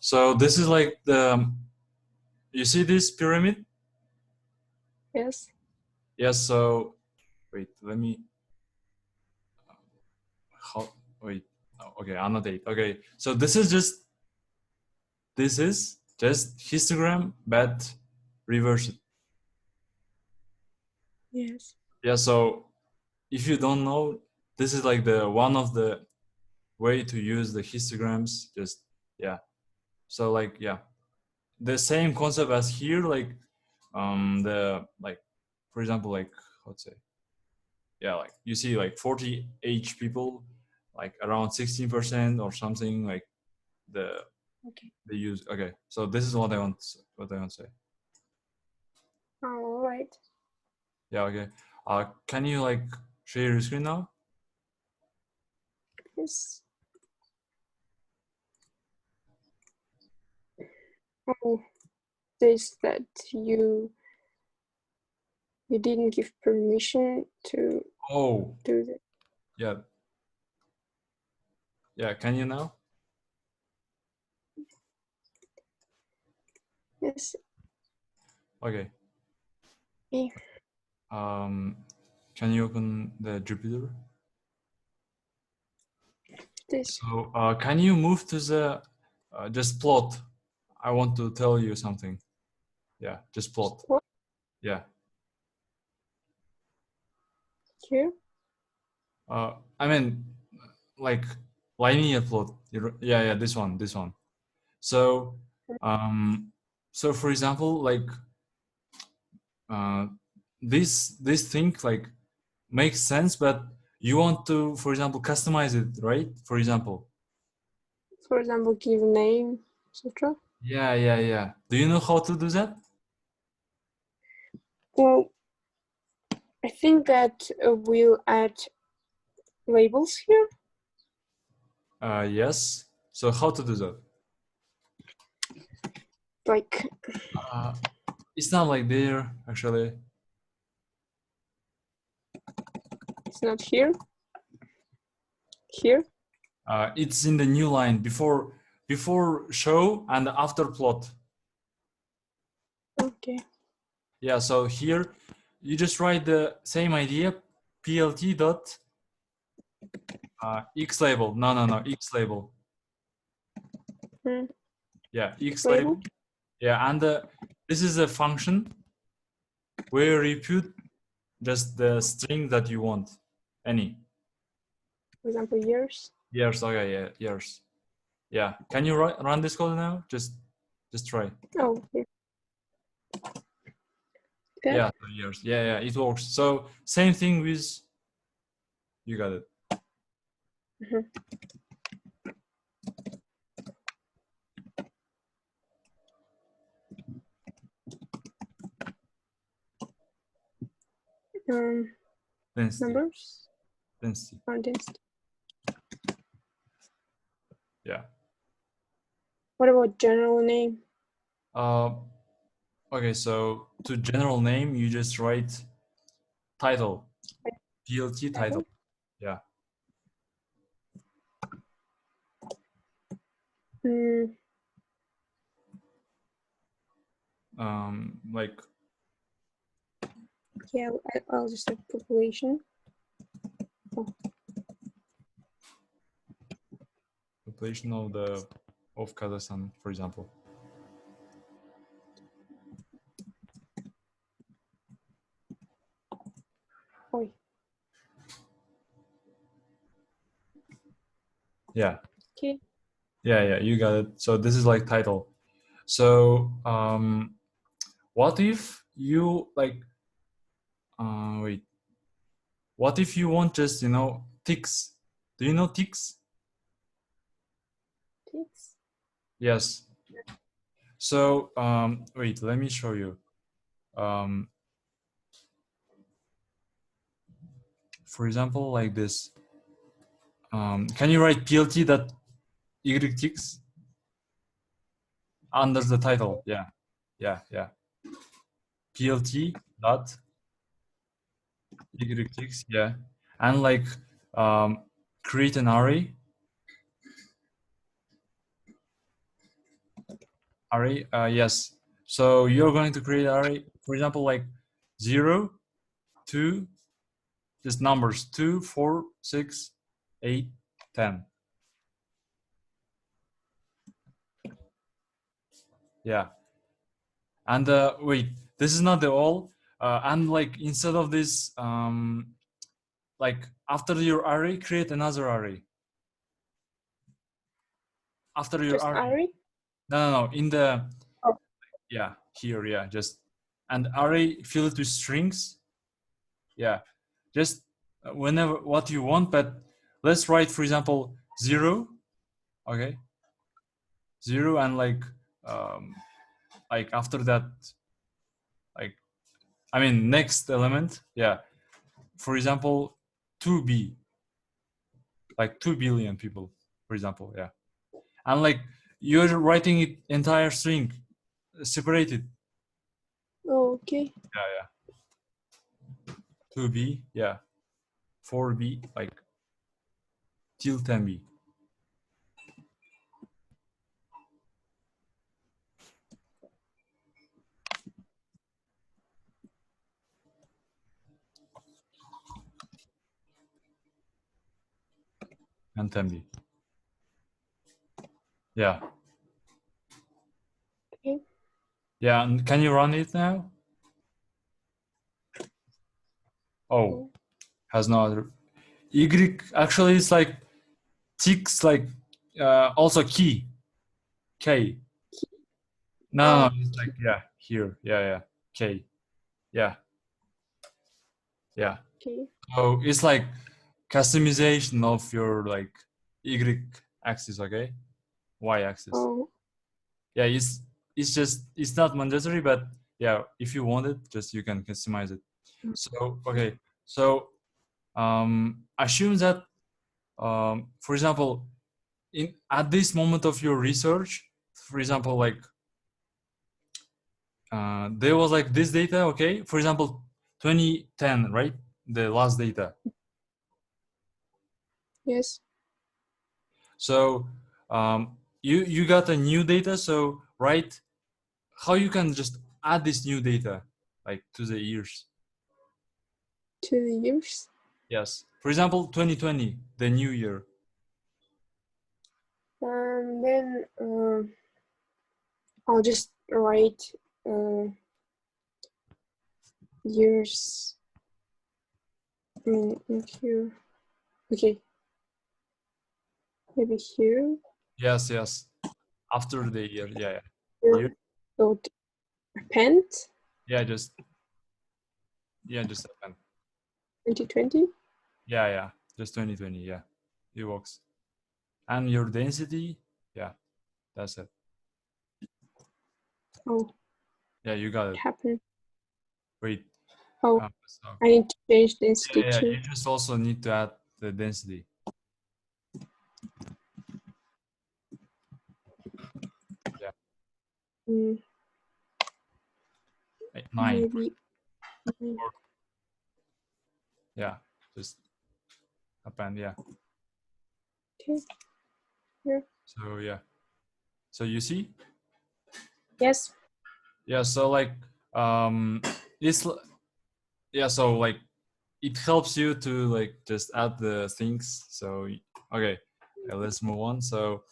So this is like you see this pyramid? Yes. Yes, so wait, let me, wait, okay, annotate. Okay, so this is just histogram, but reverse it. Yes. Yeah, so if you don't know, this is like the one of the way to use the histograms, just, yeah. So like, yeah, the same concept as here, like the, like, for example, like, let's say, yeah, like you see like 40 age people, like around 16% or something, like the Okay. they use. Okay, so this is what I want to say. All right. Yeah, okay. Can you like share your screen now? Yes. Oh, this that you didn't give permission to Oh, do that. yeah. Yeah, can you now? Yes. Okay. Okay. Can you open the Jupyter? This. So, can you move to the just plot? I want to tell you something. Yeah, just plot. What? Yeah. Here. I mean, like linear plot. Yeah, yeah, this one. So, so for example, like this thing like makes sense, but you want to, for example, customize it, right? For example. For example, give a name, etc. Yeah, yeah, yeah. Do you know how to do that? Well, I think that we'll add labels here. Yes. So how to do that? Like, It's not like there actually. it's not here. Here. It's in the new line before show and after plot. Okay. Yeah. So here you just write the same idea, plt dot x label. No, x label. Yeah, x label. Yeah, and this is a function where you put just the string that you want, any. For example, years. Years. Okay, yeah, years. Yeah. Can you run this code now? Just try. Oh, yeah. That? Yeah, years. Yeah, yeah, it works. So same thing with, you got it. Density. Numbers. Density. Oh, density. Yeah. What about general name? Okay, so to general name, you just write title, plt title. Yeah. Like. Yeah, I'll just have population. Oh. Population of Kazakhstan, for example. Oi. Yeah. Okay. Yeah, yeah, you got it. So this is like title. So what if you like wait. What if you want just, ticks? Do you know ticks? Ticks? Yes. So wait, let me show you. For example, like this. Can you write plt that y ticks under the title? Yeah, yeah, yeah. Plt dot y ticks, yeah, and like create an array. array. Yes. So you're going to create array, for example, like 0, 2, just numbers 2, 4, 6, 8, 10. Yeah. And wait, this is not the all. And like instead of this, like after your array, create another array. After your Just array. array? No. In the Oh. yeah, here, yeah, just and array fill it with strings. Yeah, just whenever what you want, but let's write, for example, 0. Okay, 0, and like after that, like I mean next element. Yeah, for example, 2b, like 2 billion people, for example. Yeah, and like you're writing it entire string, separated. Oh, okay. Yeah, 2b, yeah, 4b, like till 10b. And 10b. Yeah. Okay. Yeah, and can you run it now? Oh, has no other. Y actually it's like ticks, like also key. K. No, it's like yeah, here. Yeah. K. Yeah. Okay. So it's like customization of your like Y axis, okay? Y axis. Oh, Yeah, it's just it's not mandatory, but yeah, if you want it, just you can customize it. So okay, so assume that for example, in at this moment of your research, for example, like there was like this data, okay? For example, 2010, right? The last data. yes. So you got a new data, so right, how you can just add this new data like to the years? 2 years. Yes. For example, 2020, the new year. And then I'll just write years in here. Okay. Maybe here. Yes. After the year, yeah. Here. So append Yeah, just append. 2020. Yeah, just 2020. Yeah, it works. And your density, yeah, that's it. Oh, Yeah, you got it it. happened. Wait. Oh, So, I need to change density yeah, too. you just also need to add the density. Yeah. Like 9. Maybe. Yeah, just append. Yeah. Okay. Here. So yeah. So you see? Yes. Yeah. So like it's yeah. So like it helps you to like just add the things. So okay, let's move on. So